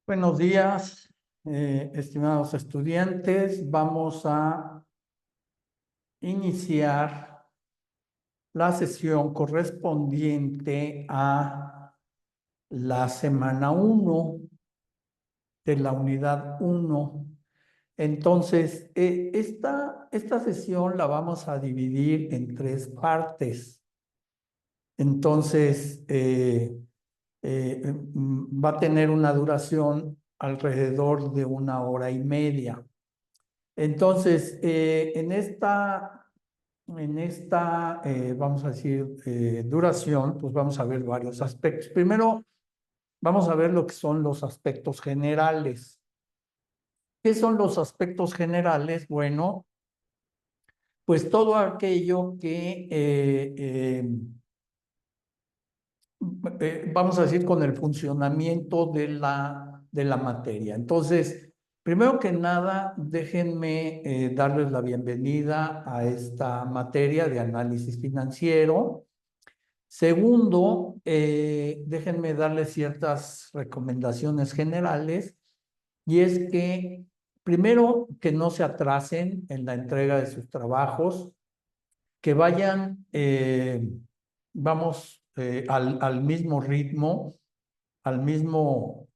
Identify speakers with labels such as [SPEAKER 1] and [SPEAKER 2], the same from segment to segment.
[SPEAKER 1] Buenos días, estimados estudiantes. Vamos a iniciar la sesión correspondiente a la semana 1 de la unidad 1. Entonces, esta sesión la vamos a dividir en 3 partes. Entonces, va a tener una duración alrededor de 1 hora y media. Entonces, vamos a decir, duración, pues vamos a ver varios aspectos. Primero, vamos a ver lo que son los aspectos generales. ¿Qué son los aspectos generales? Bueno, pues todo aquello que vamos a decir, con el funcionamiento de la materia. Entonces, primero que nada, déjenme darles la bienvenida a esta materia de análisis financiero. Segundo, déjenme darles ciertas recomendaciones generales, y es que, primero, que no se atrasen en la entrega de sus trabajos, que vayan, vamos, al mismo ritmo, al mismo,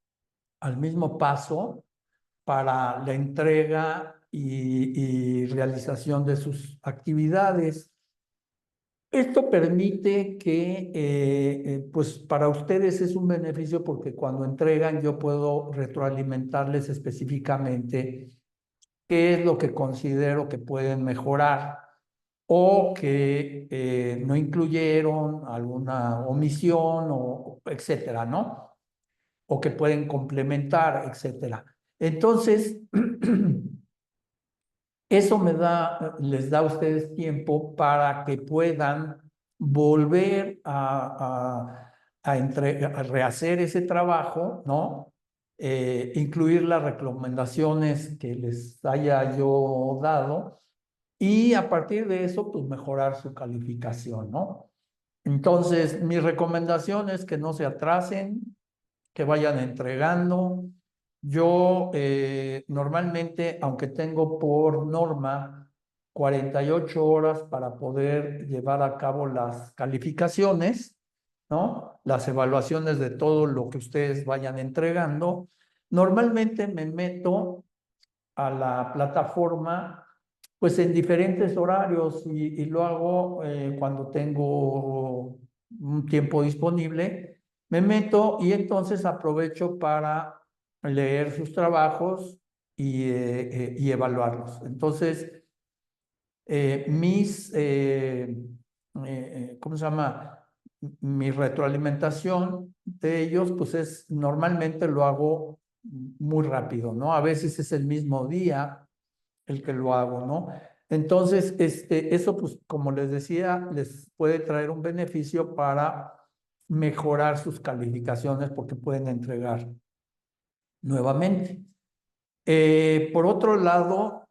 [SPEAKER 1] al mismo paso para la entrega y realización de sus actividades. Esto permite que, pues para ustedes es un beneficio, porque cuando entregan yo puedo retroalimentarles específicamente qué es lo que considero que pueden mejorar, o que no incluyeron alguna omisión, o etcétera, ¿no? O que pueden complementar, etcétera. Entonces, eso les da a ustedes tiempo para que puedan volver a rehacer ese trabajo, ¿no? Incluir las recomendaciones que les haya yo dado, y a partir de eso, pues mejorar su calificación, ¿no? Entonces, mi recomendación es que no se atrasen, que vayan entregando. Yo normalmente, aunque tengo por norma 48 horas para poder llevar a cabo las calificaciones, ¿no? Las evaluaciones de todo lo que ustedes vayan entregando, normalmente me meto a la plataforma pues en diferentes horarios, y lo hago cuando tengo un tiempo disponible. Me meto y entonces aprovecho para leer sus trabajos y evaluarlos. Entonces, ¿cómo se llama? Mi retroalimentación de ellos, pues normalmente lo hago muy rápido, ¿no? A veces es el mismo día el que lo hago, ¿no? Entonces, eso, pues, como les decía, les puede traer un beneficio para mejorar sus calificaciones, porque pueden entregar nuevamente. Por otro lado,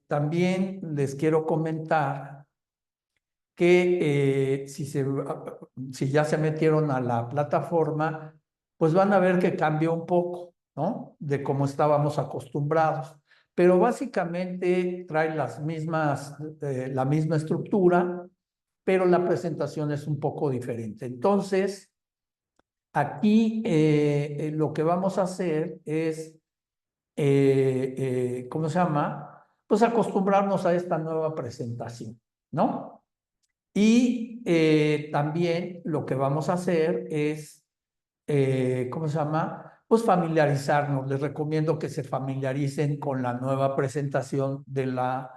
[SPEAKER 1] también les quiero comentar que si ya se metieron a la plataforma, pues van a ver que cambió un poco, ¿no? De cómo estábamos acostumbrados. Pero básicamente trae la misma estructura, pero la presentación es un poco diferente. Entonces, aquí lo que vamos a hacer es, ¿cómo se llama? Pues acostumbrarnos a esta nueva presentación, ¿no? Y también lo que vamos a hacer es, ¿cómo se llama? Pues familiarizarnos. Les recomiendo que se familiaricen con la nueva presentación de la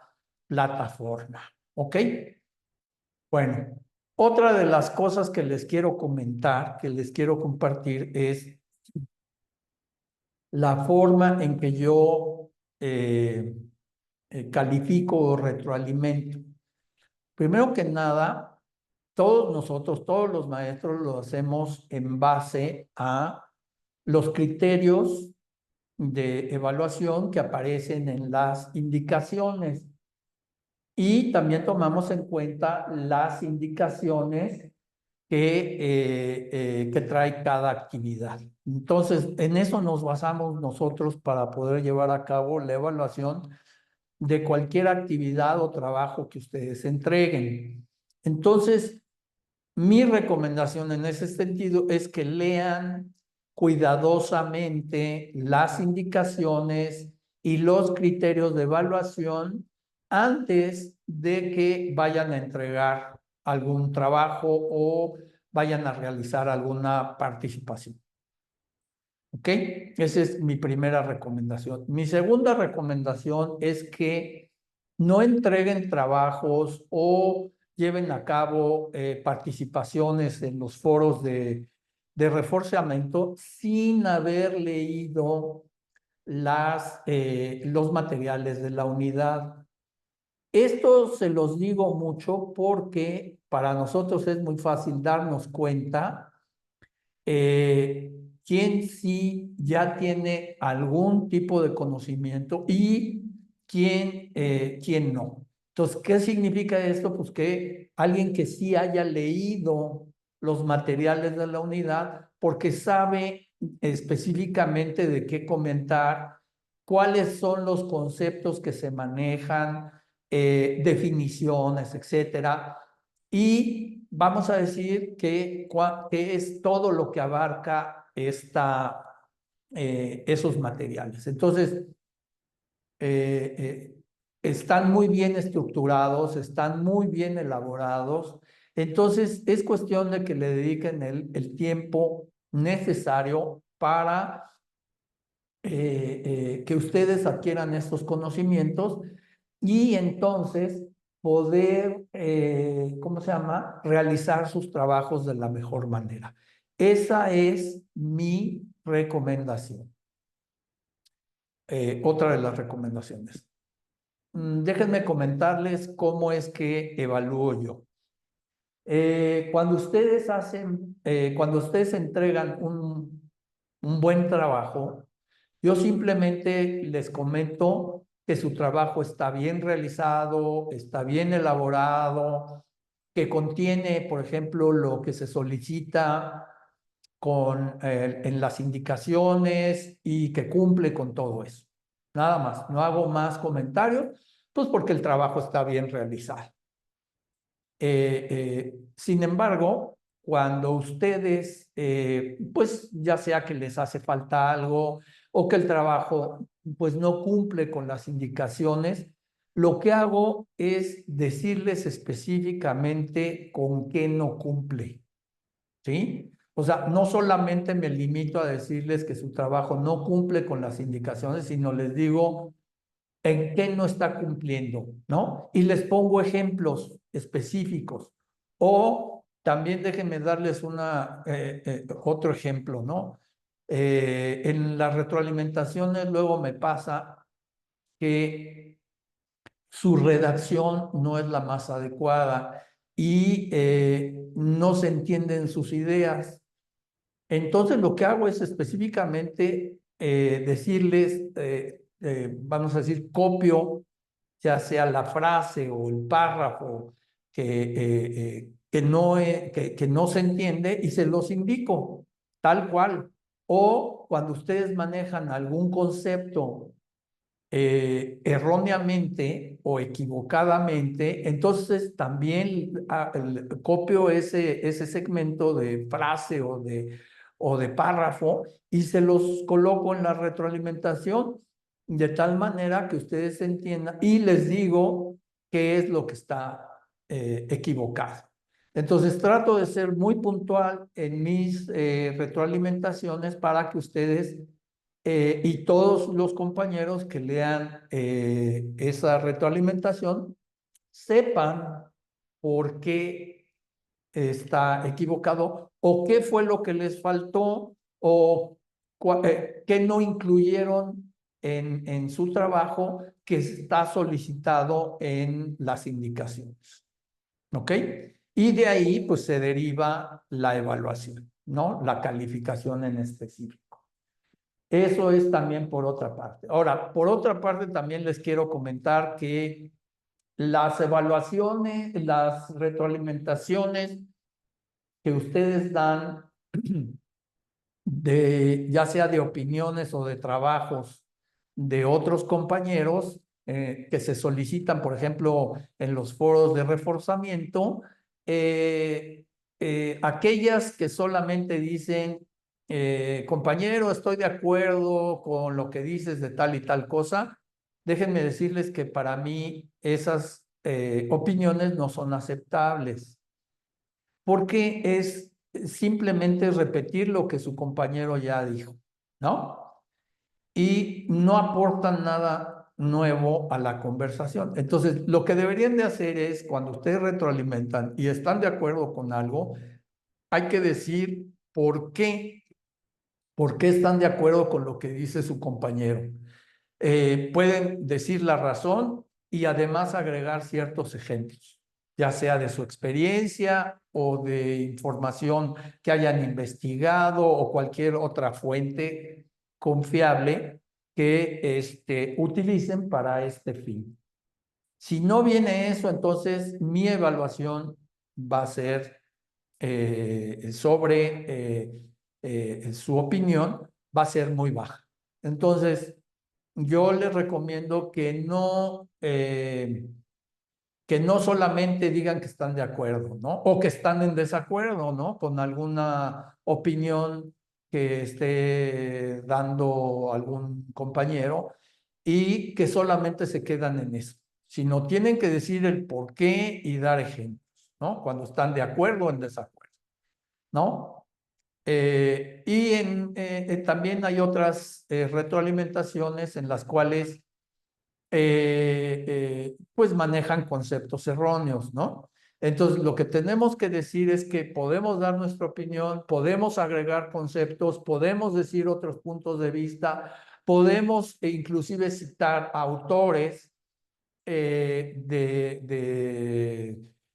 [SPEAKER 1] plataforma. ¿Ok? Bueno, otra de las cosas que les quiero comentar, que les quiero compartir, es la forma en que yo califico o retroalimento. Primero que nada, todos nosotros, todos los maestros, lo hacemos en base a los criterios de evaluación que aparecen en las indicaciones, y también tomamos en cuenta las indicaciones que trae cada actividad. Entonces, en eso nos basamos nosotros para poder llevar a cabo la evaluación de cualquier actividad o trabajo que ustedes entreguen. Entonces, mi recomendación en ese sentido es que lean cuidadosamente las indicaciones y los criterios de evaluación antes de que vayan a entregar algún trabajo o vayan a realizar alguna participación. ¿Ok? Esa es mi primera recomendación. Mi segunda recomendación es que no entreguen trabajos o lleven a cabo participaciones en los foros de reforzamiento sin haber leído los materiales de la unidad. Esto se los digo mucho porque para nosotros es muy fácil darnos cuenta quién sí ya tiene algún tipo de conocimiento y quién no. Entonces, ¿qué significa esto? Pues que alguien que sí haya leído los materiales de la unidad porque sabe específicamente de qué comentar, cuáles son los conceptos que se manejan, definiciones, etcétera. Y vamos a decir que es todo lo que abarca esos materiales. Entonces, están muy bien estructurados, están muy bien elaborados. Entonces, es cuestión de que le dediquen el tiempo necesario para que ustedes adquieran estos conocimientos y entonces poder, ¿cómo se llama?, realizar sus trabajos de la mejor manera. Esa es mi recomendación. Otra de las recomendaciones. Déjenme comentarles cómo es que evalúo yo. Cuando ustedes entregan un buen trabajo, yo simplemente les comento que su trabajo está bien realizado, está bien elaborado, que contiene, por ejemplo, lo que se solicita en las indicaciones y que cumple con todo eso. Nada más, no hago más comentarios, pues porque el trabajo está bien realizado. Sin embargo, cuando ustedes, pues ya sea que les hace falta algo o que el trabajo pues no cumple con las indicaciones, lo que hago es decirles específicamente con qué no cumple, ¿sí? O sea, no solamente me limito a decirles que su trabajo no cumple con las indicaciones, sino les digo en qué no está cumpliendo, ¿no? Y les pongo ejemplos específicos. O también déjenme darles otro ejemplo, ¿no? En las retroalimentaciones luego me pasa que su redacción no es la más adecuada y no se entienden sus ideas. Entonces lo que hago es específicamente decirles, vamos a decir, copio ya sea la frase o el párrafo que no se entiende y se los indico tal cual. O cuando ustedes manejan algún concepto erróneamente o equivocadamente, entonces también copio ese segmento de frase o de párrafo y se los coloco en la retroalimentación de tal manera que ustedes entiendan y les digo qué es lo que está equivocado. Entonces trato de ser muy puntual en mis retroalimentaciones para que ustedes y todos los compañeros que lean esa retroalimentación sepan por qué está equivocado o qué fue lo que les faltó o qué no incluyeron en su trabajo que está solicitado en las indicaciones. ¿Ok? Y de ahí pues se deriva la evaluación, ¿no? La calificación en específico. Eso es también por otra parte. Ahora, por otra parte, también les quiero comentar que las evaluaciones, las retroalimentaciones que ustedes dan ya sea de opiniones o de trabajos de otros compañeros que se solicitan, por ejemplo, en los foros de reforzamiento, aquellas que solamente dicen, compañero, estoy de acuerdo con lo que dices de tal y tal cosa, déjenme decirles que para mí esas opiniones no son aceptables porque es simplemente repetir lo que su compañero ya dijo, ¿no? Y no aportan nada nuevo a la conversación. Entonces, lo que deberían de hacer es, cuando ustedes retroalimentan y están de acuerdo con algo, hay que decir por qué están de acuerdo con lo que dice su compañero. Pueden decir la razón y además agregar ciertos ejemplos, ya sea de su experiencia o de información que hayan investigado o cualquier otra fuente confiable que utilicen para este fin. Si no viene eso, entonces mi evaluación va a ser sobre su opinión, va a ser muy baja. Entonces, yo les recomiendo que no solamente digan que están de acuerdo, ¿no? O que están en desacuerdo, ¿no? Con alguna opinión que esté dando algún compañero y que solamente se quedan en eso, sino tienen que decir el por qué y dar ejemplos, ¿no? Cuando están de acuerdo o en desacuerdo, ¿no? También hay otras retroalimentaciones en las cuales pues manejan conceptos erróneos, ¿no? Entonces, lo que tenemos que decir es que podemos dar nuestra opinión, podemos agregar conceptos, podemos decir otros puntos de vista, podemos inclusive citar autores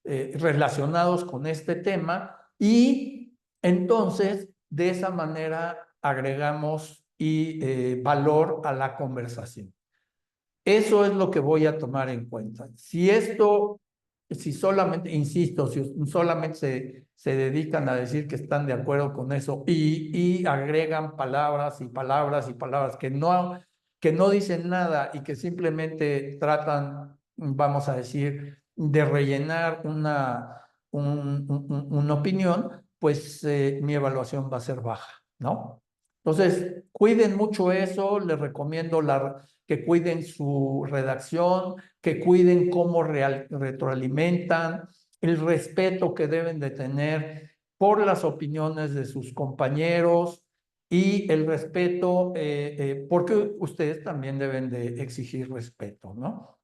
[SPEAKER 1] relacionados con este tema y entonces de esa manera agregamos valor a la conversación. Eso es lo que voy a tomar en cuenta. Si solamente, insisto, si solamente se dedican a decir que están de acuerdo con eso y agregan palabras y palabras y palabras que no dicen nada y que simplemente tratan, vamos a decir, de rellenar una opinión, pues mi evaluación va a ser baja, ¿no? Entonces, cuiden mucho eso, les recomiendo que cuiden su redacción, que cuiden cómo retroalimentan, el respeto que deben de tener por las opiniones de sus compañeros y el respeto, porque ustedes también deben de exigir respeto, ¿no?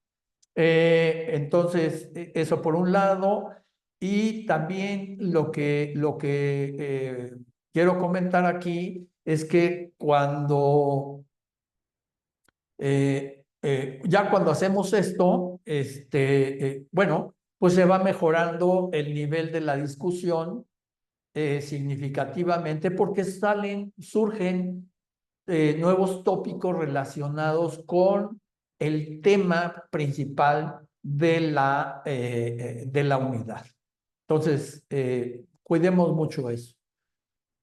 [SPEAKER 1] Entonces, eso por un lado, y también lo que quiero comentar aquí es que ya cuando hacemos esto, bueno, pues se va mejorando el nivel de la discusión significativamente porque surgen nuevos tópicos relacionados con el tema principal de la unidad. Entonces, cuidemos mucho eso.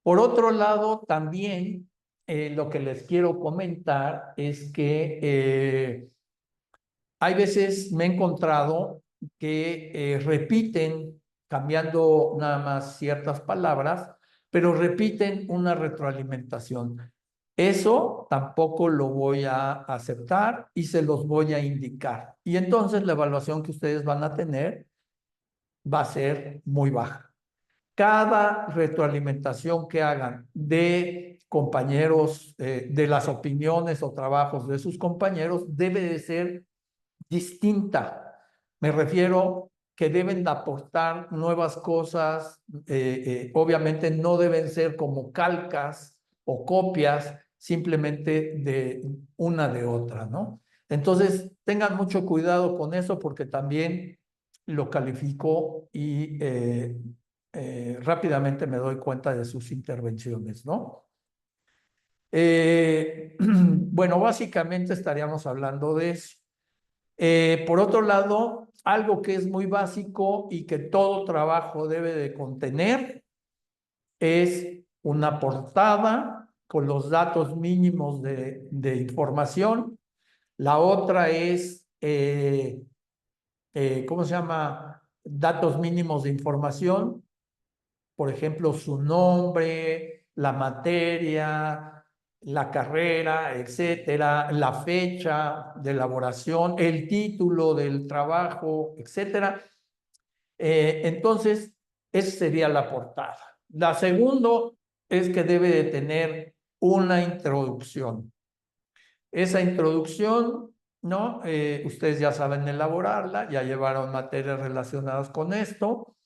[SPEAKER 1] Por otro lado, también lo que les quiero comentar es que hay veces me he encontrado que repiten, cambiando nada más ciertas palabras, pero repiten una retroalimentación. Eso tampoco lo voy a aceptar y se los voy a indicar. Y entonces la evaluación que ustedes van a tener va a ser muy baja. Cada retroalimentación que hagan de compañeros, de las opiniones o trabajos de sus compañeros, debe de ser distinta. Me refiero que deben de aportar nuevas cosas, obviamente no deben ser como calcas o copias simplemente de una de otra, ¿no? Entonces, tengan mucho cuidado con eso porque también lo califico y rápidamente me doy cuenta de sus intervenciones, ¿no? Bueno, básicamente estaríamos hablando de eso. Por otro lado, algo que es muy básico y que todo trabajo debe de contener es una portada con los datos mínimos de información. La otra es, ¿cómo se llama? Datos mínimos de información, por ejemplo, su nombre, la materia, la carrera, etcétera, la fecha de elaboración, el título del trabajo, etcétera. Entonces, esa sería la portada. La segunda es que debe de tener una introducción. Esa introducción, ¿no? Ustedes ya saben elaborarla, ya llevaron materias relacionadas con esto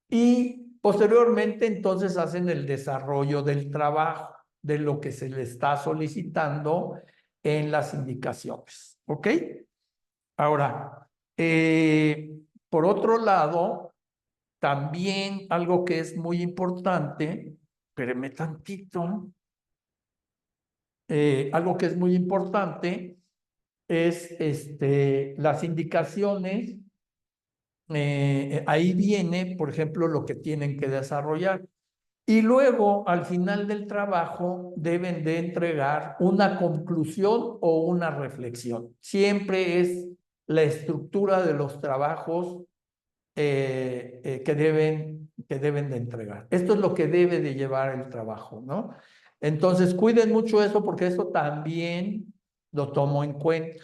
[SPEAKER 1] y posteriormente entonces hacen el desarrollo del trabajo, de lo que se le está solicitando en las indicaciones. ¿Ok? Ahora, por otro lado, también algo que es muy importante, espérenme tantito, algo que es muy importante es las indicaciones. Ahí viene, por ejemplo, lo que tienen que desarrollar. Y luego, al final del trabajo, deben de entregar una conclusión o una reflexión. Siempre es la estructura de los trabajos que deben de entregar. Esto es lo que debe de llevar el trabajo, ¿no? Entonces, cuiden mucho eso porque eso también lo tomo en cuenta.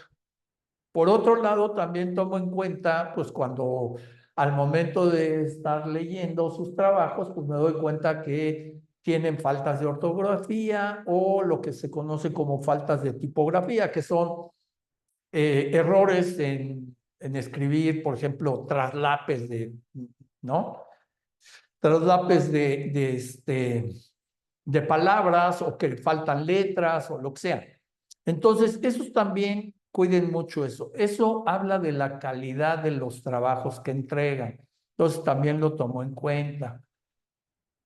[SPEAKER 1] Por otro lado, también tomo en cuenta, pues cuando al momento de estar leyendo sus trabajos, pues me doy cuenta que tienen faltas de ortografía o lo que se conoce como faltas de tipografía, que son errores en escribir, por ejemplo, traslapes ¿no? Traslapes de palabras o que faltan letras o lo que sea. Entonces, esos también cuiden mucho eso. Eso habla de la calidad de los trabajos que entregan. Entonces, también lo tomo en cuenta.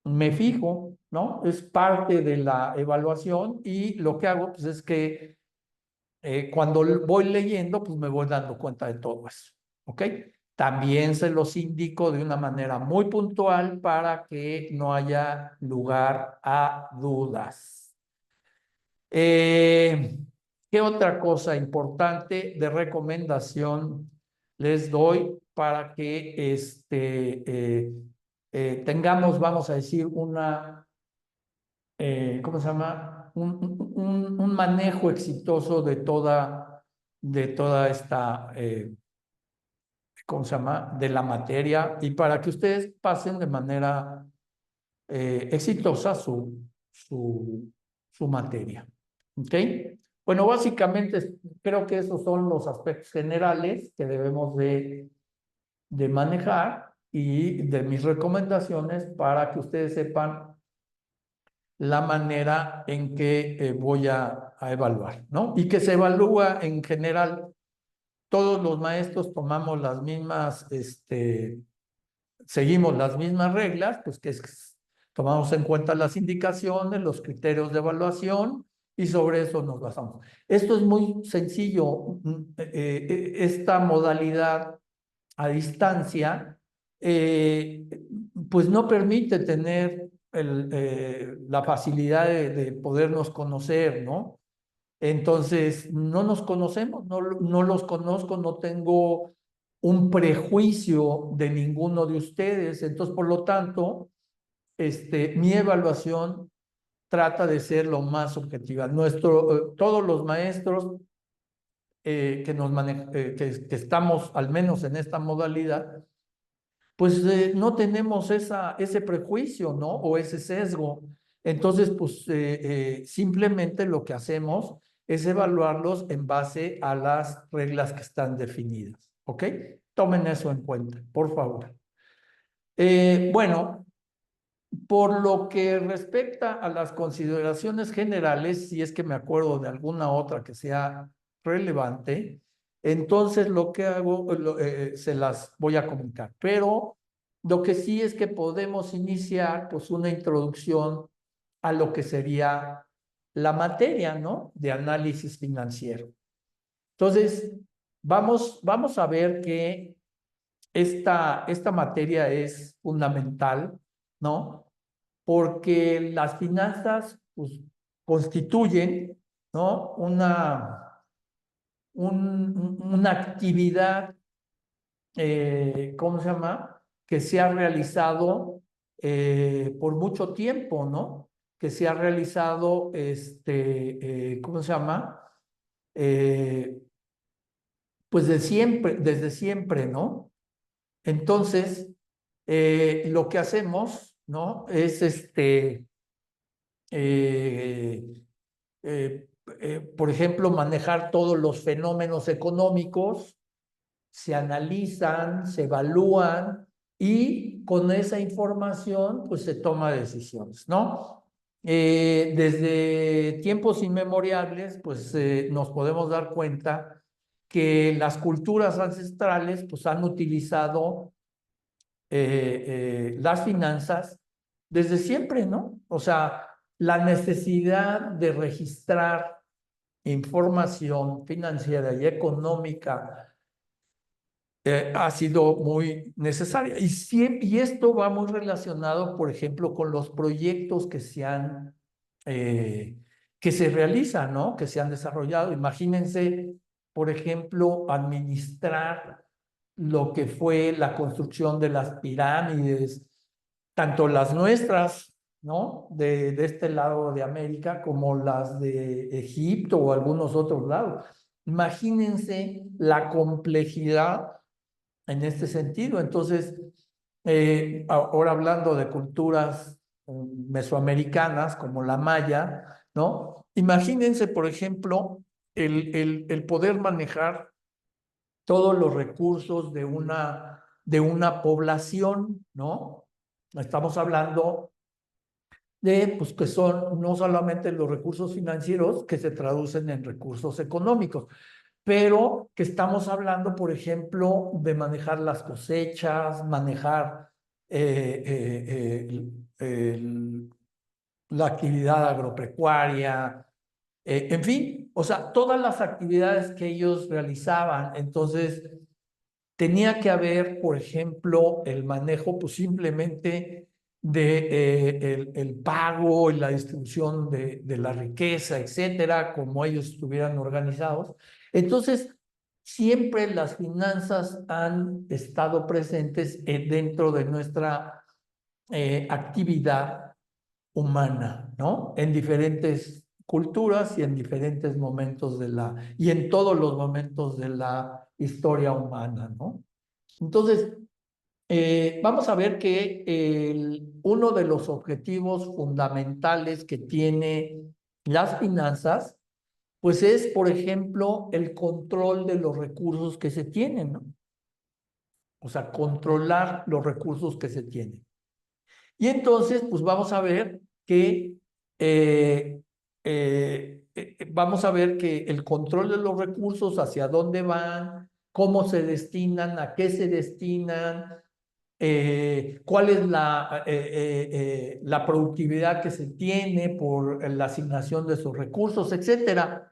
[SPEAKER 1] Me fijo, ¿no? Es parte de la evaluación y lo que hago, pues, es que cuando voy leyendo, pues me voy dando cuenta de todo eso, ¿ok? También se los indico de una manera muy puntual para que no haya lugar a dudas. Eh, ¿Qué otra cosa importante de recomendación les doy para que tengamos, vamos a decir, ¿cómo se llama? Un manejo exitoso de toda esta, ¿cómo se llama? De la materia y para que ustedes pasen de manera exitosa su materia. ¿Ok? Bueno, básicamente creo que esos son los aspectos generales que debemos de manejar y de mis recomendaciones para que ustedes sepan la manera en que voy a evaluar, ¿no? Y que se evalúa en general. Todos los maestros tomamos las mismas, seguimos las mismas reglas, pues que tomamos en cuenta las indicaciones, los criterios de evaluación y sobre eso nos basamos. Esto es muy sencillo. Esta modalidad a distancia, pues no permite tener la facilidad de podernos conocer, ¿no? Entonces, no nos conocemos, no los conozco, no tengo un prejuicio de ninguno de ustedes. Entonces, por lo tanto, mi evaluación trata de ser lo más objetiva. Todos los maestros que estamos al menos en esta modalidad, pues no tenemos ese prejuicio, ¿no? O ese sesgo. Entonces, pues simplemente lo que hacemos es evaluarlos en base a las reglas que están definidas, ¿ok? Tomen eso en cuenta, por favor. Bueno, por lo que respecta a las consideraciones generales, si es que me acuerdo de alguna otra que sea relevante, entonces lo que hago, se las voy a comentar. Pero lo que sí es que podemos iniciar pues una introducción a lo que sería la materia, ¿no? De análisis financiero. Entonces, vamos a ver que esta materia es fundamental, ¿no? porque las finanzas pues, constituyen, ¿no? Una actividad, ¿cómo se llama? Que se ha realizado por mucho tiempo, ¿no? Que se ha realizado, ¿cómo se llama? Eh, pues desde siempre, ¿no? Entonces, lo que hacemos, ¿no? Es eh, eh, por ejemplo, manejar todos los fenómenos económicos, se analizan, se evalúan y con esa información pues se toma decisiones, ¿no? Desde tiempos inmemoriales pues nos podemos dar cuenta que las culturas ancestrales pues han utilizado las finanzas desde siempre, ¿no? O sea, la necesidad de registrar información financiera y económica ha sido muy necesaria. Y esto va muy relacionado, por ejemplo, con los proyectos que se realizan, ¿no? Que se han desarrollado. Imagínense, por ejemplo, administrar lo que fue la construcción de las pirámides, tanto las nuestras, ¿no? De este lado de América, como las de Egipto o algunos otros lados. Imagínense la complejidad en este sentido. Entonces, ahora hablando de culturas mesoamericanas como la maya, ¿no? Imagínense, por ejemplo, el poder manejar todos los recursos de una población, ¿no? Estamos hablando de, pues, que son no solamente los recursos financieros que se traducen en recursos económicos, pero que estamos hablando, por ejemplo, de manejar las cosechas, manejar la actividad agropecuaria, en fin, o sea, todas las actividades que ellos realizaban. Entonces, tenía que haber, por ejemplo, el manejo, pues simplemente de el pago y la distribución de la riqueza, etcétera, como ellos estuvieran organizados. Entonces, siempre las finanzas han estado presentes dentro de nuestra actividad humana, ¿no? En diferentes culturas y en diferentes momentos y en todos los momentos de la historia humana, ¿no? Entonces, vamos a ver que uno de los objetivos fundamentales que tiene las finanzas, pues es, por ejemplo, el control de los recursos que se tienen, ¿no? O sea, controlar los recursos que se tienen. Y entonces, pues eh, vamos a ver que el control de los recursos, hacia dónde van, cómo se destinan, a qué se destinan, cuál es la productividad que se tiene por la asignación de esos recursos, etcétera.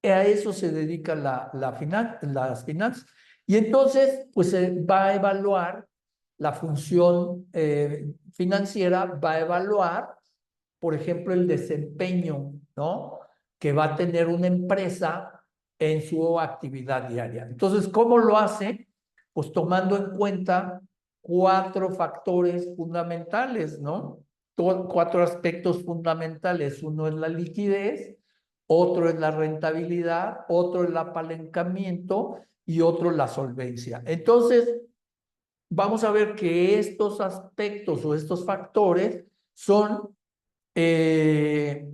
[SPEAKER 1] A eso se dedica las finanzas. Y entonces, pues se va a evaluar la función financiera, va a evaluar, por ejemplo, el desempeño, ¿no? Que va a tener una empresa en su actividad diaria. Entonces, ¿cómo lo hace? Pues tomando en cuenta 4 factores fundamentales, ¿no? Cuatro aspectos fundamentales. Uno es la liquidez, otro es la rentabilidad, otro el apalancamiento y otro la solvencia. Entonces, vamos a ver que estos aspectos o estos factores son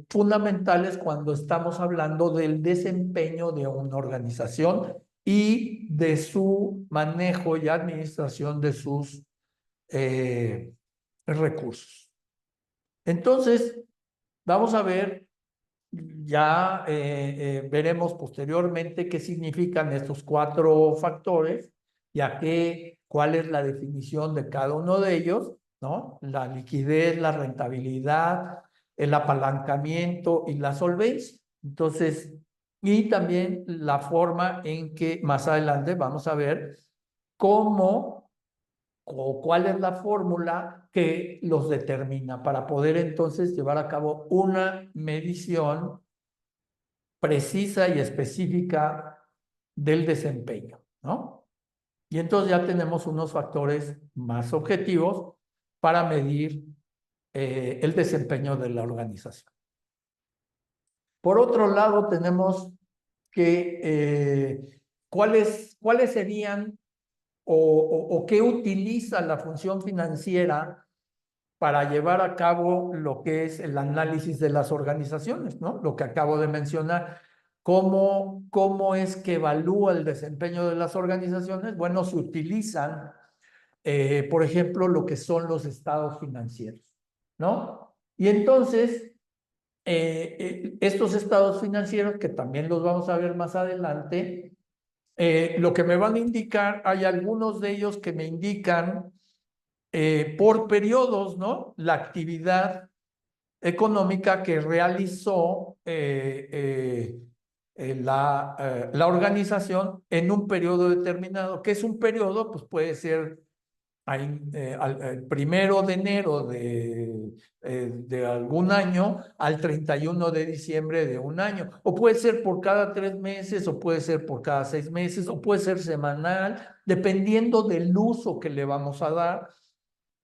[SPEAKER 1] fundamentales cuando estamos hablando del desempeño de una organización y de su manejo y administración de sus recursos. Entonces, vamos a ver, ya veremos posteriormente qué significan estos 4 factores, cuál es la definición de cada uno de ellos, ¿no? La liquidez, la rentabilidad, el apalancamiento y la solvencia. Entonces, y también la forma en que más adelante vamos a ver cómo cuál es la fórmula que los determina para poder entonces llevar a cabo una medición precisa y específica del desempeño, ¿no? Y entonces ya tenemos unos factores más objetivos para medir el desempeño de la organización. Por otro lado, tenemos que cuáles serían o qué utiliza la función financiera para llevar a cabo lo que es el análisis de las organizaciones, ¿no? Lo que acabo de mencionar. ¿Cómo es que evalúa el desempeño de las organizaciones? Bueno, se utilizan, por ejemplo, lo que son los estados financieros, ¿no? Y entonces, estos estados financieros, que también los vamos a ver más adelante, lo que me van a indicar, hay algunos de ellos que me indican por periodos, ¿no? La actividad económica que realizó la organización en un periodo determinado. ¿Qué es un periodo? Pues puede ser el 1 de enero de algún año al 31 de diciembre de un año. O puede ser por cada 3 meses, o puede ser por cada 6 meses, o puede ser semanal, dependiendo del uso que le vamos a dar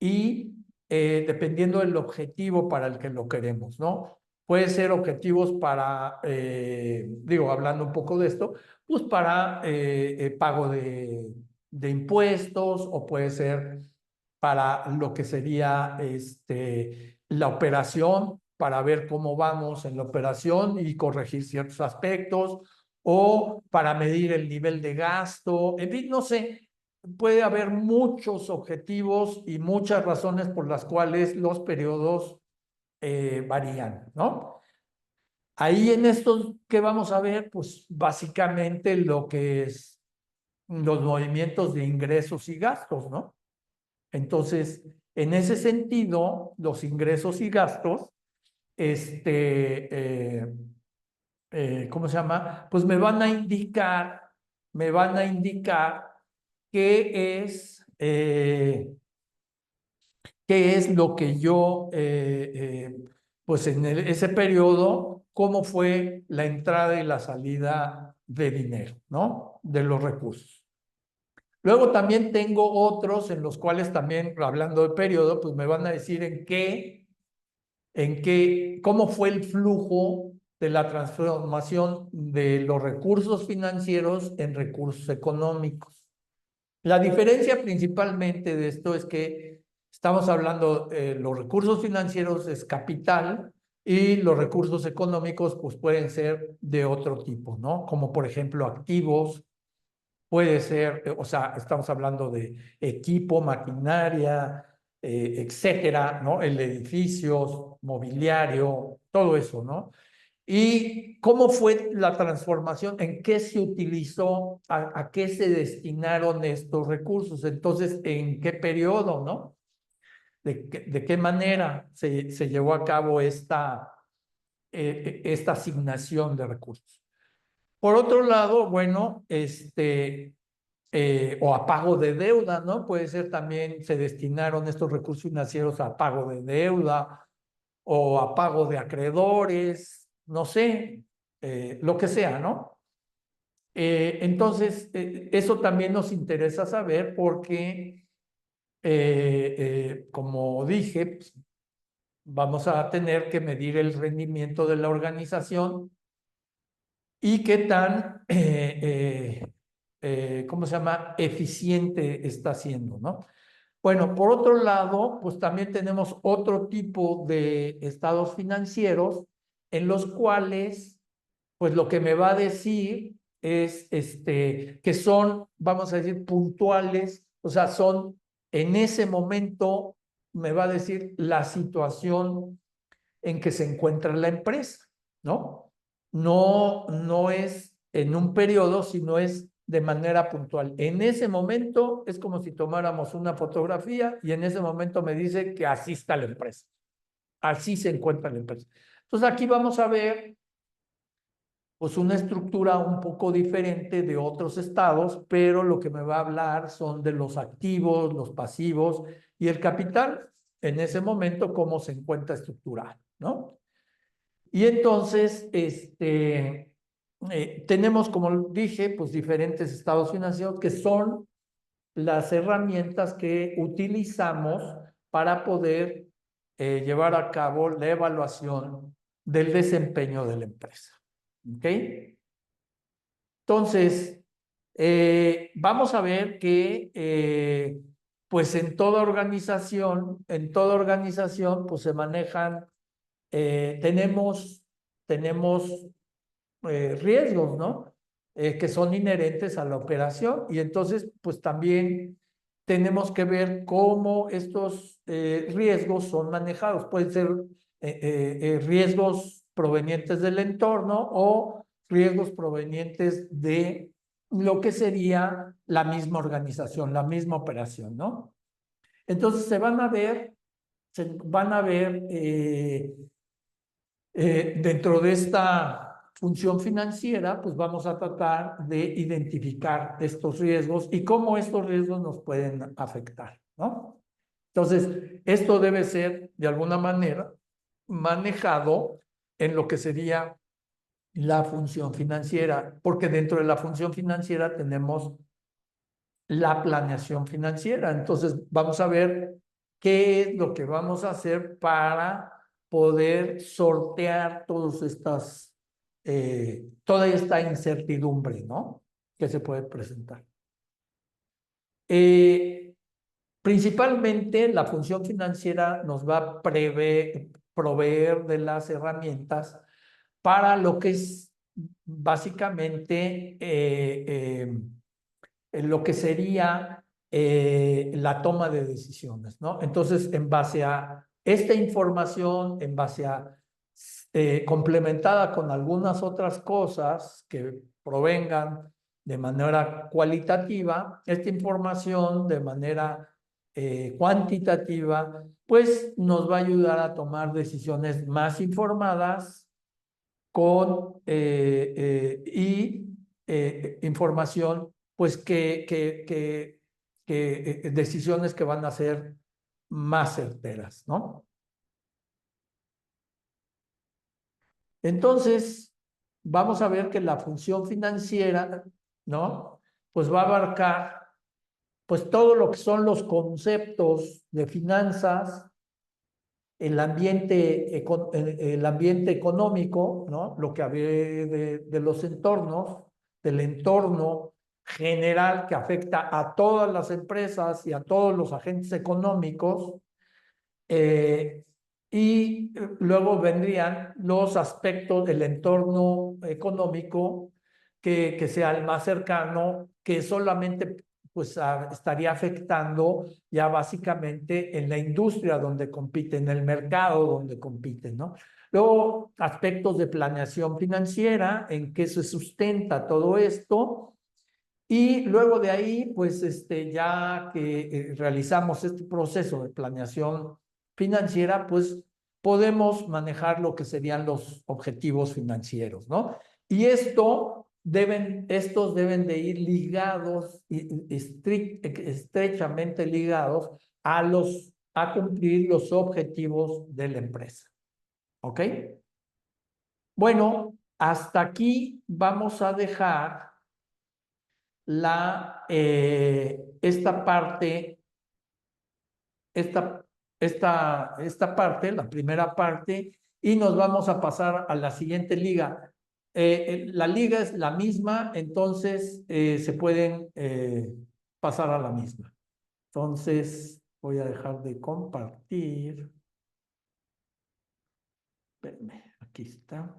[SPEAKER 1] y dependiendo del objetivo para el que lo queremos, ¿no? Puede ser objetivos para, digo, hablando un poco de esto, pues para pago de impuestos, o puede ser para lo que sería la operación, para ver cómo vamos en la operación y corregir ciertos aspectos, o para medir el nivel de gasto, en fin, no sé, puede haber muchos objetivos y muchas razones por las cuales los periodos varían, ¿no? Ahí en estos que vamos a ver, pues básicamente lo que es los movimientos de ingresos y gastos, ¿no? Entonces, en ese sentido, los ingresos y gastos, ¿cómo se llama? Pues me van a indicar qué es lo que yo, pues en ese periodo, cómo fue la entrada y la salida de dinero, ¿no? De los recursos. Luego también tengo otros en los cuales también, hablando de periodo, pues me van a decir cómo fue el flujo de la transformación de los recursos financieros en recursos económicos. La diferencia principalmente de esto es que estamos hablando, los recursos financieros es capital y los recursos económicos pues pueden ser de otro tipo, ¿no? Como por ejemplo activos, puede ser, o sea, estamos hablando de equipo, maquinaria, etcétera, ¿no? El edificios, mobiliario, todo eso, ¿no? ¿Y cómo fue la transformación? ¿En qué se utilizó? ¿A qué se destinaron estos recursos? Entonces, ¿en qué periodo, no? ¿De qué manera se llevó a cabo esta asignación de recursos? Por otro lado, bueno, o a pago de deuda, ¿no? Puede ser también, se destinaron estos recursos financieros a pago de deuda o a pago de acreedores, no sé, lo que sea, ¿no? Entonces, eso también nos interesa saber porque, como dije, pues, vamos a tener que medir el rendimiento de la organización y qué tan, ¿cómo se llama?, eficiente está siendo, ¿no? Bueno, por otro lado, pues también tenemos otro tipo de estados financieros en los cuales, pues lo que me va a decir es que son, vamos a decir, puntuales, o sea, son en ese momento, me va a decir la situación en que se encuentra la empresa, ¿no? No es en un periodo, sino es de manera puntual. En ese momento es como si tomáramos una fotografía y en ese momento me dice que así está la empresa, así se encuentra la empresa. Entonces aquí vamos a ver pues una estructura un poco diferente de otros estados, pero lo que me va a hablar son de los activos, los pasivos y el capital en ese momento, cómo se encuentra estructurado, ¿no? Y entonces, tenemos, como dije, pues diferentes estados financieros que son las herramientas que utilizamos para poder llevar a cabo la evaluación del desempeño de la empresa. ¿Ok? Entonces, vamos a ver que, pues en toda organización, pues se manejan, tenemos riesgos, ¿no? Que son inherentes a la operación y entonces, pues también tenemos que ver cómo estos riesgos son manejados. Pueden ser riesgos provenientes del entorno o riesgos provenientes de lo que sería la misma organización, la misma operación, ¿no? Entonces se van a ver dentro de esta función financiera, pues vamos a tratar de identificar estos riesgos y cómo estos riesgos nos pueden afectar, ¿no? Entonces, esto debe ser de alguna manera manejado en lo que sería la función financiera, porque dentro de la función financiera tenemos la planeación financiera. Entonces, vamos a ver qué es lo que vamos a hacer para poder sortear toda esta incertidumbre, ¿no? Que se puede presentar. Eh, Principalmente la función financiera nos va a proveer de las herramientas para lo que es básicamente lo que sería la toma de decisiones, ¿no? Entonces, en base a esta información, en base a complementada con algunas otras cosas que provengan de manera cualitativa, esta información de manera cuantitativa, pues nos va a ayudar a tomar decisiones más informadas con información, pues que decisiones que van a ser más certeras, ¿no? Entonces, vamos a ver que la función financiera, ¿no? Pues va a abarcar, pues todo lo que son los conceptos de finanzas, el ambiente económico, ¿no? Lo que hablé de los entornos, del entorno general que afecta a todas las empresas y a todos los agentes económicos. eh, Luego vendrían los aspectos del entorno económico que sea el más cercano, que solamente pues estaría afectando ya básicamente en la industria donde compiten, en el mercado donde compiten, ¿no? Luego, aspectos de planeación financiera, en qué se sustenta todo esto. Y luego de ahí, pues ya que realizamos este proceso de planeación financiera, pues podemos manejar lo que serían los objetivos financieros, ¿no? Y estos deben de ir ligados, estrechamente ligados a cumplir los objetivos de la empresa, ¿ok? Bueno, hasta aquí vamos a dejar esta parte, esta, esta parte, la primera parte, y nos vamos a pasar a la siguiente liga. La liga es la misma, entonces se pueden pasar a la misma. Entonces, voy a dejar de compartir. Espérenme, aquí está.